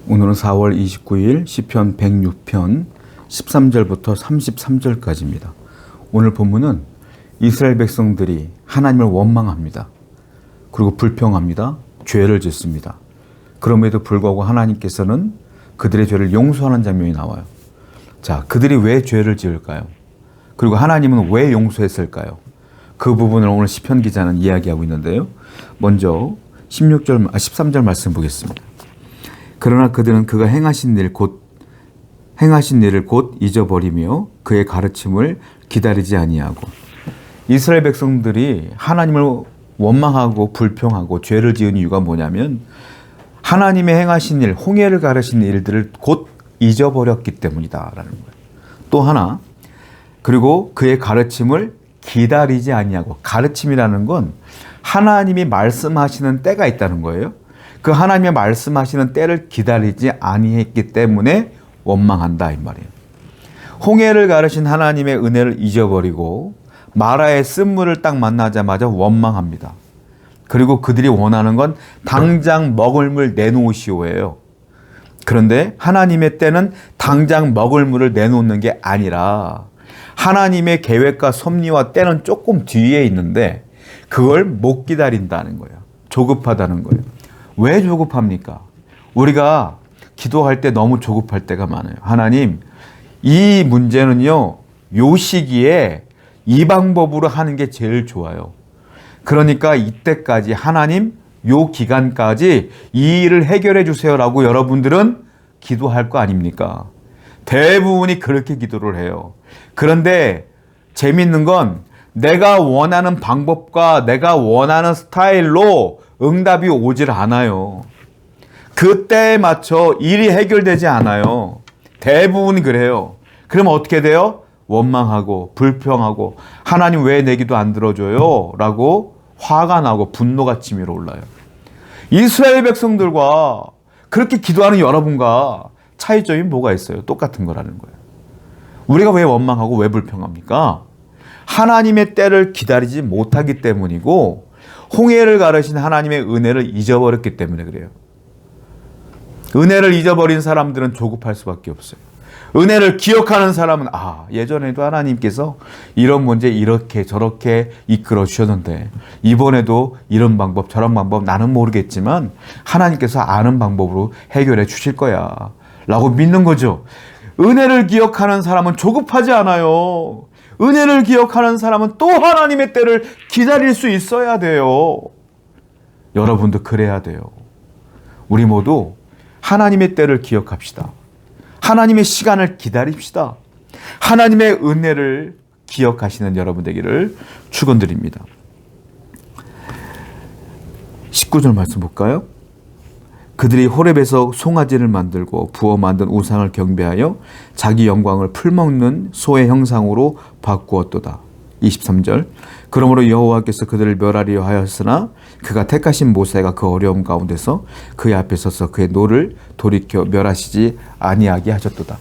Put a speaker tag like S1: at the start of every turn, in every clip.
S1: 오늘은 4월 29일 시편 106편 13절부터 33절까지입니다. 오늘 본문은 이스라엘 백성들이 하나님을 원망합니다. 그리고 불평합니다. 죄를 짓습니다. 그럼에도 불구하고 하나님께서는 그들의 죄를 용서하는 장면이 나와요. 자, 그들이 왜 죄를 지을까요? 그리고 하나님은 왜 용서했을까요? 그 부분을 오늘 시편 기자는 이야기하고 있는데요. 먼저 13절 말씀 보겠습니다. 그러나 그들은 그가 행하신 일을 곧 잊어버리며 그의 가르침을 기다리지 아니하고. 이스라엘 백성들이 하나님을 원망하고 불평하고 죄를 지은 이유가 뭐냐면 하나님의 행하신 일, 홍해를 가르신 일들을 곧 잊어버렸기 때문이다라는 거예요. 또 하나, 그리고 그의 가르침을 기다리지 아니하고. 가르침이라는 건 하나님이 말씀하시는 때가 있다는 거예요. 그 하나님의 말씀하시는 때를 기다리지 아니했기 때문에 원망한다 이 말이에요. 홍해를 가르신 하나님의 은혜를 잊어버리고 마라의 쓴물을 딱 만나자마자 원망합니다. 그리고 그들이 원하는 건 당장 먹을 물 내놓으시오예요. 그런데 하나님의 때는 당장 먹을 물을 내놓는 게 아니라 하나님의 계획과 섭리와 때는 조금 뒤에 있는데 그걸 못 기다린다는 거예요. 조급하다는 거예요. 왜 조급합니까? 우리가 기도할 때 너무 조급할 때가 많아요. 하나님, 이 문제는요, 요 시기에 이 방법으로 하는 게 제일 좋아요. 그러니까 이때까지 하나님, 요 기간까지 이 일을 해결해 주세요라고 여러분들은 기도할 거 아닙니까? 대부분이 그렇게 기도를 해요. 그런데 재밌는 건 내가 원하는 방법과 내가 원하는 스타일로 응답이 오질 않아요. 그때에 맞춰 일이 해결되지 않아요. 대부분 그래요. 그러면 어떻게 돼요? 원망하고 불평하고 하나님 왜 내 기도 안 들어줘요? 라고 화가 나고 분노가 치밀어 올라요. 이스라엘 백성들과 그렇게 기도하는 여러분과 차이점이 뭐가 있어요? 똑같은 거라는 거예요. 우리가 왜 원망하고 왜 불평합니까? 하나님의 때를 기다리지 못하기 때문이고 홍해를 가르신 하나님의 은혜를 잊어버렸기 때문에 그래요. 은혜를 잊어버린 사람들은 조급할 수밖에 없어요. 은혜를 기억하는 사람은 예전에도 하나님께서 이런 문제 이렇게 저렇게 이끌어 주셨는데 이번에도 이런 방법 저런 방법 나는 모르겠지만 하나님께서 아는 방법으로 해결해 주실 거야 라고 믿는 거죠. 은혜를 기억하는 사람은 조급하지 않아요. 은혜를 기억하는 사람은 또 하나님의 때를 기다릴 수 있어야 돼요. 여러분도 그래야 돼요. 우리 모두 하나님의 때를 기억합시다. 하나님의 시간을 기다립시다. 하나님의 은혜를 기억하시는 여러분 되기를 축원드립니다. 19절 말씀 볼까요? 그들이 호렙에서 송아지를 만들고 부어 만든 우상을 경배하여 자기 영광을 풀먹는 소의 형상으로 바꾸었도다. 23절 그러므로 여호와께서 그들을 멸하려 하였으나 그가 택하신 모세가 그 어려움 가운데서 그의 앞에 서서 그의 노를 돌이켜 멸하시지 아니하게 하셨도다.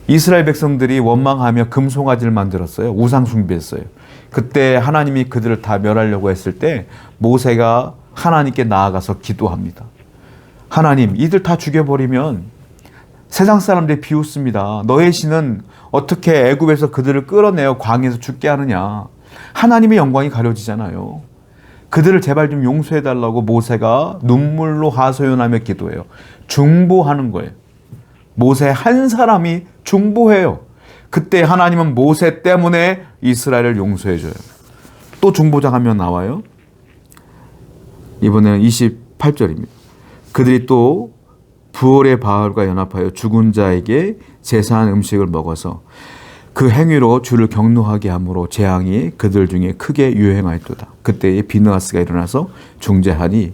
S1: 이스라엘 백성들이 원망하며 금송아지를 만들었어요. 우상 숭배했어요. 그때 하나님이 그들을 다 멸하려고 했을 때 모세가 하나님께 나아가서 기도합니다. 하나님, 이들 다 죽여버리면 세상 사람들이 비웃습니다. 너의 신은 어떻게 애굽에서 그들을 끌어내어 광야에서 죽게 하느냐. 하나님의 영광이 가려지잖아요. 그들을 제발 좀 용서해달라고 모세가 눈물로 하소연하며 기도해요. 중보하는 거예요. 모세 한 사람이 중보해요. 그때 하나님은 모세 때문에 이스라엘을 용서해줘요. 또 중보자 한 명 나와요. 이번에는 28절입니다. 그들이 또 부올의 바알과 연합하여 죽은 자에게 제사한 음식을 먹어서 그 행위로 주를 경노하게 함으로 재앙이 그들 중에 크게 유행하였도다. 그때에 비느하스가 일어나서 중재하니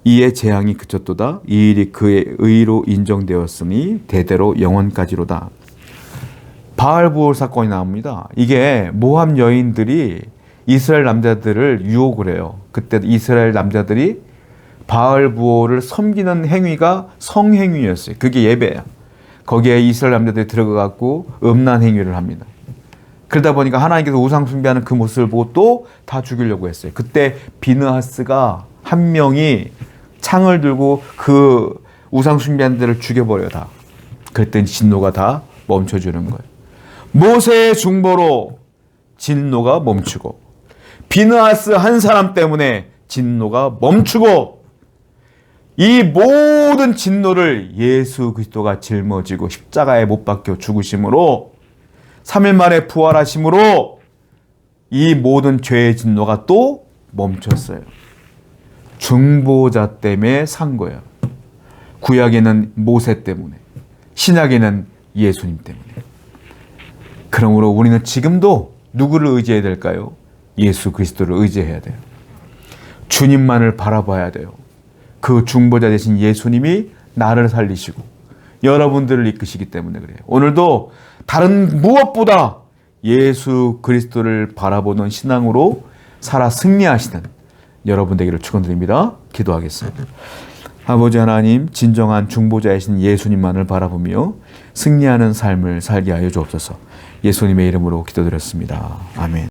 S1: 이에 재앙이 그쳤도다. 이 일이 그의 의로 인정되었으니 대대로 영원까지로다. 바알 부올 사건이 나옵니다. 이게 모압 여인들이 이스라엘 남자들을 유혹을 해요. 그때 이스라엘 남자들이 바알 부올을 섬기는 행위가 성행위였어요. 그게 예배야. 거기에 이스라엘 남자들이 들어가갖고 음란 행위를 합니다. 그러다 보니까 하나님께서 우상 숭배하는 그 모습을 보고 또 다 죽이려고 했어요. 그때 비느하스가 한 명이 창을 들고 그 우상 숭배한 데를 죽여버려 다. 그랬더니 진노가 다 멈춰주는 거예요. 모세의 중보로 진노가 멈추고 비느하스 한 사람 때문에 진노가 멈추고 이 모든 진노를 예수 그리스도가 짊어지고 십자가에 못 박혀 죽으심으로 3일 만에 부활하심으로 이 모든 죄의 진노가 또 멈췄어요. 중보자 때문에 산 거예요. 구약에는 모세 때문에, 신약에는 예수님 때문에. 그러므로 우리는 지금도 누구를 의지해야 될까요? 예수 그리스도를 의지해야 돼요. 주님만을 바라봐야 돼요. 그 중보자 되신 예수님이 나를 살리시고 여러분들을 이끄시기 때문에 그래요. 오늘도 다른 무엇보다 예수 그리스도를 바라보는 신앙으로 살아 승리하시는 여러분 되기를 축원드립니다. 기도하겠습니다. 아버지 하나님, 진정한 중보자이신 예수님만을 바라보며 승리하는 삶을 살게 하여 주옵소서. 예수님의 이름으로 기도드렸습니다. 아멘.